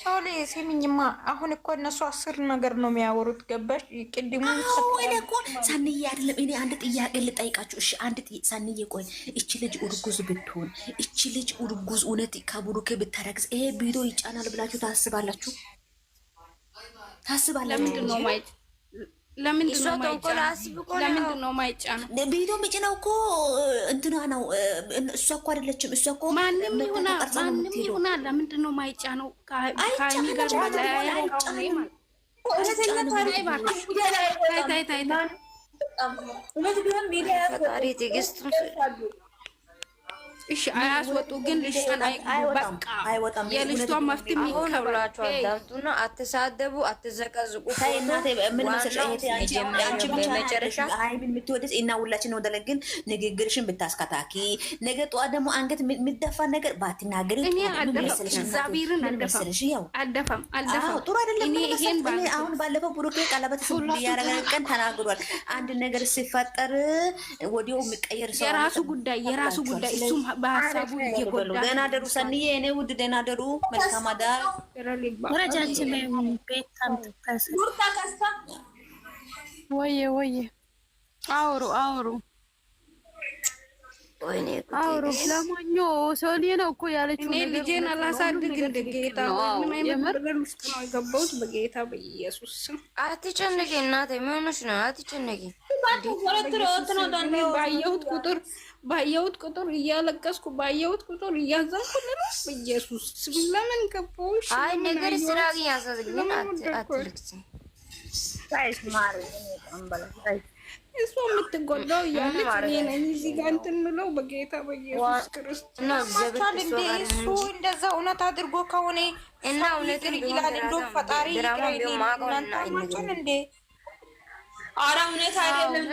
ሶሊ ሲሚኝማ አሁን እኮ እነሱ 10 ነገር ነው የሚያወሩት። ገባሽ? ቅድሙ እኮ ሳንዬ አይደለም። እኔ አንድ ጥያቄ ልጠይቃችሁ። እሺ አንድ ሳንዬ፣ ቆይ እቺ ልጅ እርጉዝ ብትሆን እቺ ልጅ እርጉዝ እውነት ከብሩኬ ብታረግዝ ይሄ ቪዲዮ ይጫናል ብላችሁ ታስባላችሁ? ለምንድን ነው ማይጭ? ለምንድን ነው ማይጫነው? ቪዲዮ የሚጭነው እኮ እንትና ነው። እሷ እኮ አይደለችም። እሷ እኮ ማንም ይሁና ለምንድን ነው ማይጫነው? ካይሚ ጋር እሺ አያስወጡ ግን ልጅቷን አይወጣም። የልጅቷን መፍትሄ የሚከብላችሁ አዳምጡና አትሳደቡ፣ አትዘቀዝቁ። ምን መሰለሽ አንቺ ብቻ መጨረሻ ሃይሚን የምትወደስ እና ሁላችን ነው ደለግን ንግግርሽን ብታስከታኪ ነገ ጠዋት ደግሞ አንገት የሚደፋ ነገር ባትናገሪ እግዚአብሔርን አልደፋም። ጥሩ አይደለም። አሁን ባለፈው ብሩኬ ቀለበት ያረገ ቀን ተናግሯል። አንድ ነገር ሲፈጠር ወዲያው የሚቀየር ሰው የራሱ ጉዳይ እሱም በሀሳቡ እየጎዳ ደህና ደሩ ሰንዬ፣ እኔ ውድ ደህና ደሩ። መልካም አዳር። ወየ አውሩ ለማኞ ሶሊ ነው እኮ ያለችው። እኔ ልጄን አላሳድግ እንደ ጌታ ነገር ውስጥ ነው የገባሁት። በጌታ በኢየሱስ ስም አትጨነቂ እናቴ፣ ምን ሆነሽ ነው? አትጨነቂ። ባየሁት ቁጥር እያለቀስኩ ባየሁት ቁጥር እያዘንኩ ነው። በኢየሱስ ስም ለምን ገባሁሽ? አይ ነገር ስራ ያሳዝግኝ። አትልክስ ሳይስ ማሪ እሷ የምትጎዳው እያለች እኔ ነኝ እዚህ ጋር እንትን የምለው በጌታ በኢየሱስ ክርስቶስ። እሱ እንደዛ እውነት አድርጎ ከሆነ እና እውነት ይላል እንዶ ፈጣሪ ይናንታችን እንዴ? ኧረ እውነት አይደለም።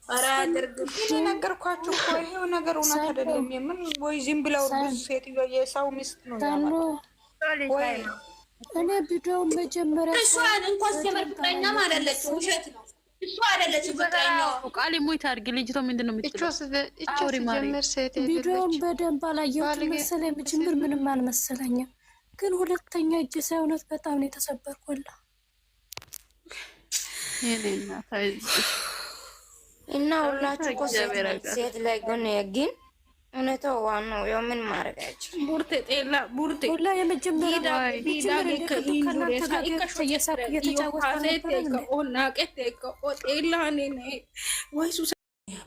ኧረ አድርጉ ነገርኳችሁ እኮ ይሄው ነገር እውነት አይደለም። የምን ወይ ዝም ብለው ሴትዮ የሰው ሚስት ነው ወይ? እኔ ቪዲዮውን መጀመሪያ እሷ እንኳን ሲመርጥኛ ማለለች ውሸት ነው። እሱ አይደለች ፍቅረኛው ቃል ሞት አድርግ። ልጅቷ ምንድነው የምትለው? ቪዲዮውን በደንብ አላየሁትም መሰለኝ። መጀመር ምንም አልመሰለኝም፣ ግን ሁለተኛ እጅ ሳይሆነት በጣም ነው የተሰበርኩላ። እና ሁላችሁ እኮ ሴት ላይ ግን ግን እውነታው ዋናው ያው ምን ማድረግ አይችልም። ቡርቴ ሁላ የመጀመሪያ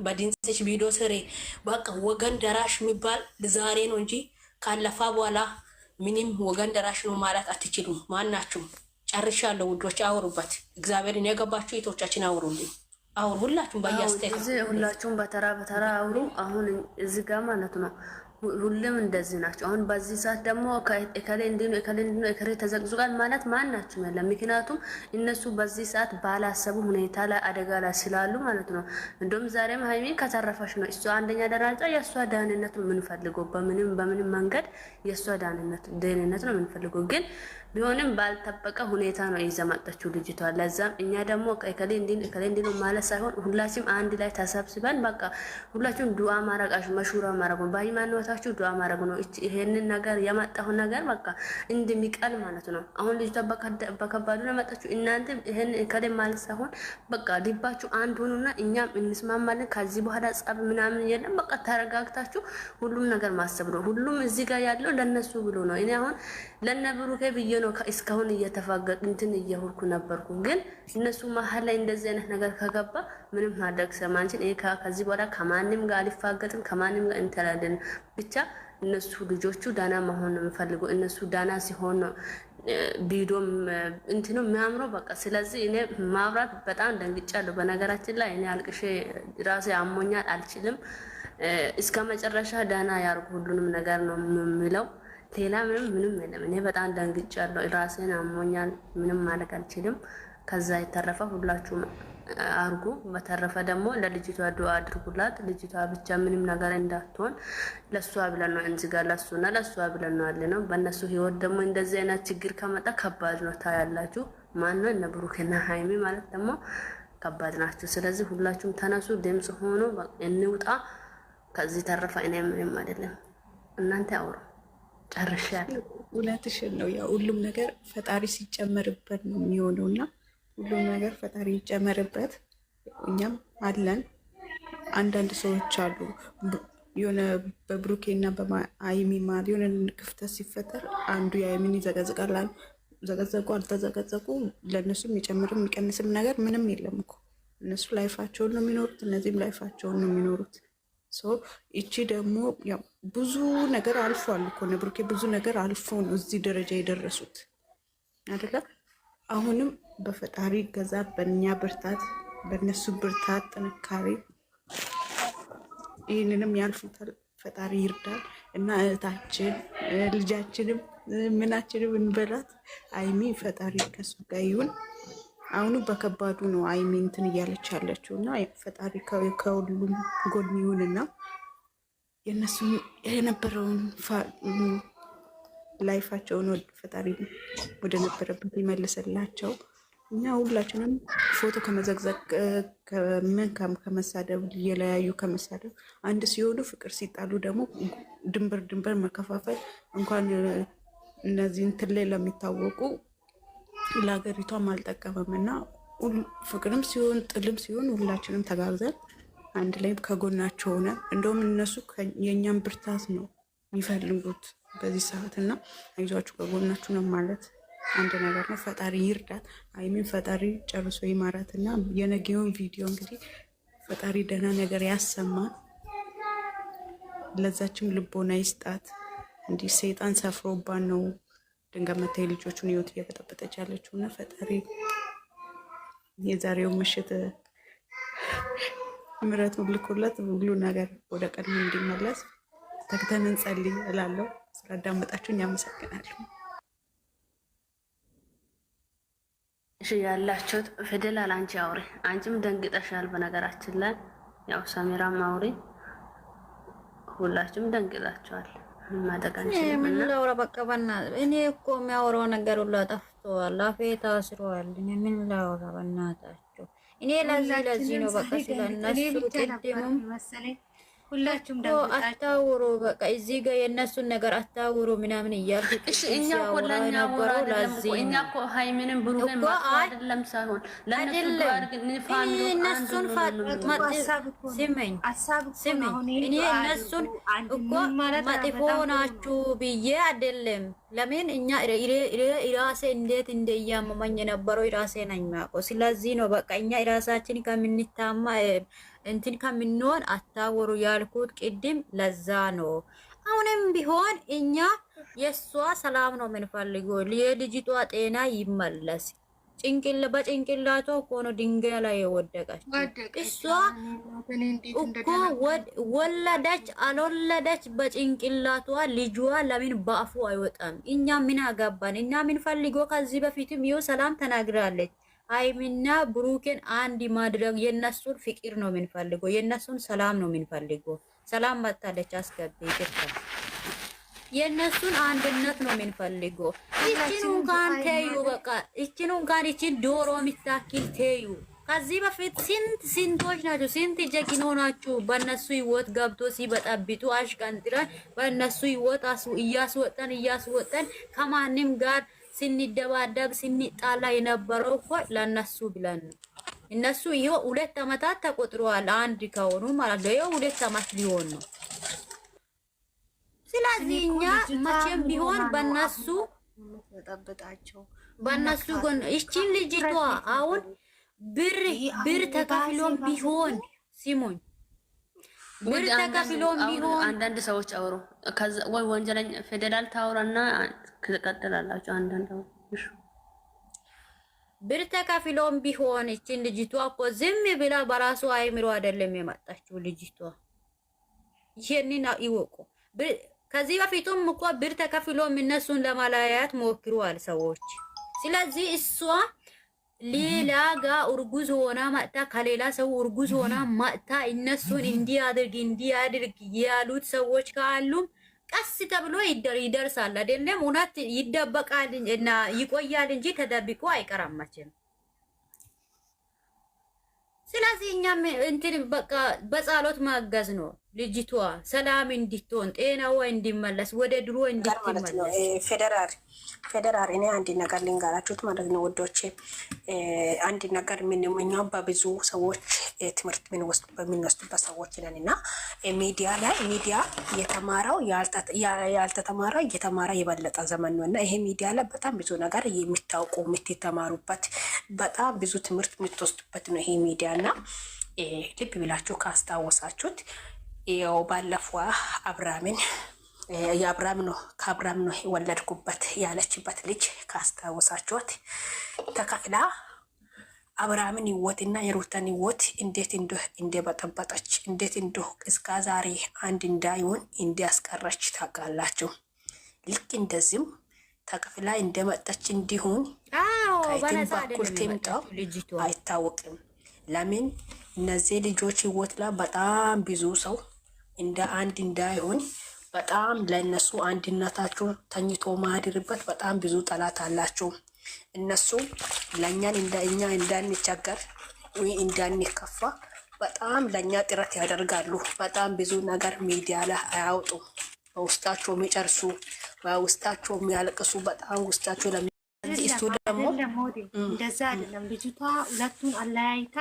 በድንስሽ ቪዲዮ ስሬ በቃ ወገን ደራሽ የሚባል ዛሬ ነው እንጂ ካለፋ በኋላ ምንም ወገን ደራሽ ነው ማለት አትችሉም። ማናችሁም ጨርሻለሁ ውዶች፣ አውሩበት። እግዚአብሔርን የገባችሁ እህቶቻችን አውሩልኝ። አሁን ሁላችሁም ሁላችሁም በተራ አውሩ። አሁን እዚህ ጋር ማለት ነው ሁሉም እንደዚህ ናቸው። አሁን በዚህ ሰዓት ደግሞ እከሌ እንዲኑ እከሌ ተዘቅዝቋል ማለት ማናችሁም የለም። ምክንያቱም እነሱ በዚህ ሰዓት ባላሰቡ ሁኔታ ላይ አደጋ ላይ ስላሉ ማለት ነው። እንደውም ዛሬም ሃይሚ ከተረፈሽ ነው እሷ አንደኛ ደረጃ የእሷ ደህንነት ነው የምንፈልገው። በምንም መንገድ የእሷ ደህንነት ነው የምንፈልገው። ግን ቢሆንም ባልጠበቀ ሁኔታ ነው ይዘመጣችው ልጅቷ። ለዛም እኛ ደግሞ እከሌ እንዲኑ ማለት ሳይሆን ሁላችንም አንድ ላይ ተሰብስበን በቃ ሁላችንም ዱዓ ማረጋሽ መሹራ ማረጉ በሃይማኖታችሁ ዱዓ ማረጉ ነው። ይሄንን ነገር የመጣው ነገር በቃ እንደሚቀል ማለት ነው። አሁን ልጅቷ በከባዱ ነው መጣችሁ። እናንተ ይሄን እከሌ ማለት ሳይሆን በቃ ልባችሁ አንድ ሆኑና እኛም እንስማማለን። ከዚህ በኋላ ጸብ ምናምን የለም። በቃ ተረጋግታችሁ ሁሉም ነገር ማሰብ ነው። ሁሉም እዚህ ጋር ያለው ለነሱ ብሎ ነው። እኔ አሁን ለነብሩኬ ብዬ ነው እስካሁን እየተፋገጥ እንትን እየሆንኩ ነበርኩ። ግን እነሱ መሀል ላይ እንደዚህ አይነት ነገር ከገባ ምንም ማድረግ ሰማንችን። ከዚህ በኋላ ከማንም ጋር አልፋገጥም፣ ከማንም ጋር እንተላለን። ብቻ እነሱ ልጆቹ ዳና መሆን ነው የሚፈልጉ። እነሱ ዳና ሲሆን ነው ቪዲዮም እንትኑ የሚያምረው በቃ። ስለዚህ እኔ ማብራት በጣም ደንግጫለሁ። በነገራችን ላይ እኔ አልቅሼ ራሴ አሞኛል፣ አልችልም። እስከ መጨረሻ ዳና ያርጉ ሁሉንም ነገር ነው የሚለው። ሌላ ምንም የለም። እኔ በጣም ደንግጫለሁ፣ ራሴን አሞኛል፣ ምንም ማድረግ አልችልም። ከዛ የተረፈ ሁላችሁም አርጉ። በተረፈ ደግሞ ለልጅቷ ዱዓ አድርጉላት። ልጅቷ ብቻ ምንም ነገር እንዳትሆን ለሷ ብለን ነው እንጂ ጋር ለሷ ብለን ነው አለ ነው። በእነሱ ህይወት ደግሞ እንደዚህ አይነት ችግር ከመጣ ከባድ ነው። ታያላችሁ። ማን ነው እነ ብሩክና ሃይሚ ማለት ደግሞ ከባድ ናቸው። ስለዚህ ሁላችሁም ተነሱ፣ ድምጽ ሆኖ እንውጣ። ከዚህ ተረፈ እኔ ምንም አይደለም። እናንተ አውሩ። ጨርሻለሁ። እውነትሽን ነው። ያው ሁሉም ነገር ፈጣሪ ሲጨመርበት ነው የሚሆነው እና ሁሉም ነገር ፈጣሪ ይጨመርበት። እኛም አለን። አንዳንድ ሰዎች አሉ የሆነ በብሩኬ እና በሀይሚ መሀል የሆነ ክፍተት ሲፈጠር አንዱ የሀይሚን ይዘቀዝቃል። ዘቀዘቁ አልተዘቀዘቁ ለእነሱ የሚጨምርም የሚቀንስም ነገር ምንም የለም እኮ። እነሱ ላይፋቸውን ነው የሚኖሩት፣ እነዚህም ላይፋቸውን ነው የሚኖሩት። ይቺ ደግሞ ያው ብዙ ነገር አልፏል እኮ እነ ብሩኬ ብዙ ነገር አልፎ ነው እዚህ ደረጃ የደረሱት አይደለ? አሁንም በፈጣሪ ገዛ፣ በእኛ ብርታት፣ በእነሱ ብርታት ጥንካሬ ይህንንም ያልፉታል። ፈጣሪ ይርዳል እና እህታችን ልጃችንም ምናችንም እንበላት አይሚ ፈጣሪ ከሱ ጋር ይሁን። አሁኑ በከባዱ ነው አይሚ እንትን እያለች ያለችው እና ፈጣሪ ከሁሉም ጎን ይሁንና የእነሱ የነበረውን ላይፋቸውን ፈጣሪ ወደ ነበረበት ይመልስላቸው። እኛ ሁላችንም ፎቶ ከመዘግዘግ ከመሳደብ እየለያዩ ከመሳደብ አንድ ሲሆኑ ፍቅር ሲጣሉ ደግሞ ድንበር መከፋፈል እንኳን እነዚህ እንትን ላይ ለሚታወቁ ለሀገሪቷም አልጠቀመም እና ፍቅርም ሲሆን ጥልም ሲሆን ሁላችንም ተጋግዘን አንድ ላይ ከጎናቸው ሆነ። እንደውም እነሱ የእኛም ብርታት ነው የሚፈልጉት በዚህ ሰዓት እና አይዟችሁ ከጎናችሁ ነው ማለት አንድ ነገር ነው። ፈጣሪ ይርዳት አይሚን ፈጣሪ ጨርሶ ይማራት እና የነገውን ቪዲዮ እንግዲህ ፈጣሪ ደህና ነገር ያሰማል። ለዛችም ልቦና ይስጣት። እንዲህ ሰይጣን ሰፍሮባን ነው ድንገት መታ የልጆቹን ህይወት እየበጠበጠች ያለችው እና ፈጣሪ የዛሬው ምሽት ምሕረቱን ልኮለት ሁሉ ነገር ወደ ቀድሞ እንዲመለስ ተግተን እንጸልይ እላለሁ። ስላዳመጣችሁኝ አመሰግናለሁ። እሺ ያላችሁት ፊደል አንቺ አውሪ። አንቺም ደንግጠሻል። በነገራችን ላይ ያው ሰሚራም አውሪ። ሁላችሁም ደንግጣችኋል። ምን ላውራ በቃ እኔ እኮ የሚያወራው ነገር ሁሉ ጠፍቷል። አፌ ታስሯል። ምን ላውራ በእናታችሁ። እኔ ለዚህ ነው በቃ ስለነሱ ቅድምም ሁላችሁም አታውሩ በቃ እዚህ ጋር የእነሱን ነገር አታውሩ ምናምን እያልኩ እሺ እኛ እኮ ለኛ ወራው ለዚህ እኛ እኮ ሃይሚንን ብሩክን አይደለም ሳይሆን ለነሱ አድርገን ፋሚሊ እነሱን ስመኝ እኔ እነሱን እኮ መጥፎ ናችሁ ብዬ አይደለም። ለምን እኛ ራሴ እንዴት እንደያመመኝ የነበረው ራሴ ነኝ የማውቀው። ስለዚህ ነው በቃ እኛ ራሳችን ከምንታማ እንትን ከምንሆን አታወሩ ያልኩት ቅድም ለዛ ነው። አሁንም ቢሆን እኛ የሷ ሰላም ነው የምንፈልገው። የልጅቷ ጤና ይመለስ። በጭንቅላቷ እኮ ነው ድንጋይ ላይ የወደቀች። እሷ እኮ ወለደች አልወለደች በጭንቅላቷ ልጇ ለምን በአፉ አይወጣም? እኛ ምን አገባን? እኛ የምንፈልገው ከዚህ በፊትም ይኸው ሰላም ተናግራለች። ሃይሚና ብሩክን አንድ ማድረግ የነሱን ፍቅር ነው የምንፈልገው፣ የነሱን ሰላም ነው የምንፈልገው። ሰላም መጣለች አስገቢ ይቅርታ። የነሱን አንድነት ነው የምንፈልገው። እቺን እንኳን ተዩ በቃ እቺን እንኳን እቺን ዶሮ የሚታክል ተዩ። ከዚህ በፊት ስንቶች ናቸው ስንት ጀግኖ ናችሁ በእነሱ ህይወት ገብቶ ሲበጠብጡ አሽቀንጥረን በእነሱ ህይወት እያስወጠን ከማንም ጋር ስንደባደብ ስንጣላ የነበረው እኮ ለነሱ ብለን ነው። እነሱ ይሄው 2 አመታት ተቆጥረዋል አንድ ከሆኑ ማለት ነው። ይሄው 2 አመት ሊሆን ነው። ስለዚህ እኛ መቼም ቢሆን በእነሱ ጎን እቺን ልጅቷ አሁን ብር ተከፍሎም ቢሆን ሲሞኝ ብር ተከፍሎም ቢሆን አንዳንድ ሰዎች አውሩ ወይ ወንጀለኛ ፌደራል ታውራና ከቀጥላላችሁ አንዳንድ ብር ተከፍሎም ቢሆን እቺን ልጅቷ እኮ ዝም ብላ በራሱ አይምሮ አይደለም የመጣችው ልጅቷ። ይሄንን ይወቁ። ከዚህ በፊቱም እኮ ብር ተከፍሎም እነሱን ለማለያየት ሞክሯል ሰዎች። ስለዚህ እሷ ሌላ ጋር እርጉዝ ሆና መጣ ከሌላ ሰው እርጉዝ ሆና መጣ እነሱን እንዲያድርግ ያሉት ሰዎች ካሉም ቀስ ተብሎ ይደርሳል አይደለም። እውነት ይደበቃል እና ይቆያል እንጂ ተደብቆ አይቀራማችም። ስለዚህ እኛም እንትን በቃ በጸሎት ማገዝ ነው። ልጅቷ ሰላም እንድትሆን ጤናዋ እንዲመለስ ወደ ድሮ እንድትመለስ። ፌደራል እኔ አንድ ነገር ልንገራችሁት ማለት ነው ወዶቼ፣ አንድ ነገር እኛው በብዙ ሰዎች ትምህርት በምንወስዱበት ሰዎች ነን እና ሚዲያ ላይ ሚዲያ የተማረው ያልተተማረው እየተማረ የበለጠ ዘመን ነው እና ይሄ ሚዲያ ላይ በጣም ብዙ ነገር የሚታውቁ የምትተማሩበት በጣም ብዙ ትምህርት የምትወስዱበት ነው ይሄ ሚዲያ እና ልብ ብላችሁ ካስታወሳችሁት ያው ባለፈው አብርሃምን የአብርሃም ነው ከአብርሃም ነው የወለድኩበት ያለችበት ልጅ ካስታወሳችሁት ተከፍላ አብርሃምን ህይወትና የሩታን ህይወት እንዴት እንደበጠበጠች እንዴት እስከ ዛሬ አንድ እንዳይሆን እንዲያስቀረች ታውቃላችሁ። ልክ እንደዚህም ተከፍላ እንደመጣች እንዲሆን ከየትም በኩል ትምጣው አይታወቅም። ለምን እነዚህ ልጆች ህይወት ላይ በጣም ብዙ ሰው እንደ አንድ እንዳይሆን በጣም ለነሱ አንድነታቸው ተኝቶ ማድርበት በጣም ብዙ ጠላት አላቸው። እነሱ ለኛን እንደኛ እንዳንቸገር ወይ እንዳንከፋ በጣም ለኛ ጥረት ያደርጋሉ። በጣም ብዙ ነገር ሚዲያ ላይ አያወጡ፣ በውስጣቸው የሚጨርሱ በውስጣቸው የሚያለቅሱ በጣም ውስጣቸው ለሚስቱ ደግሞ እንደዛ አይደለም። ልጅቷ ሁለቱን አለያይታ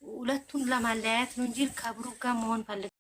ሁለቱን ለማለያየት ነው እንጂ ከብሩክ ጋር መሆን ፈልጋ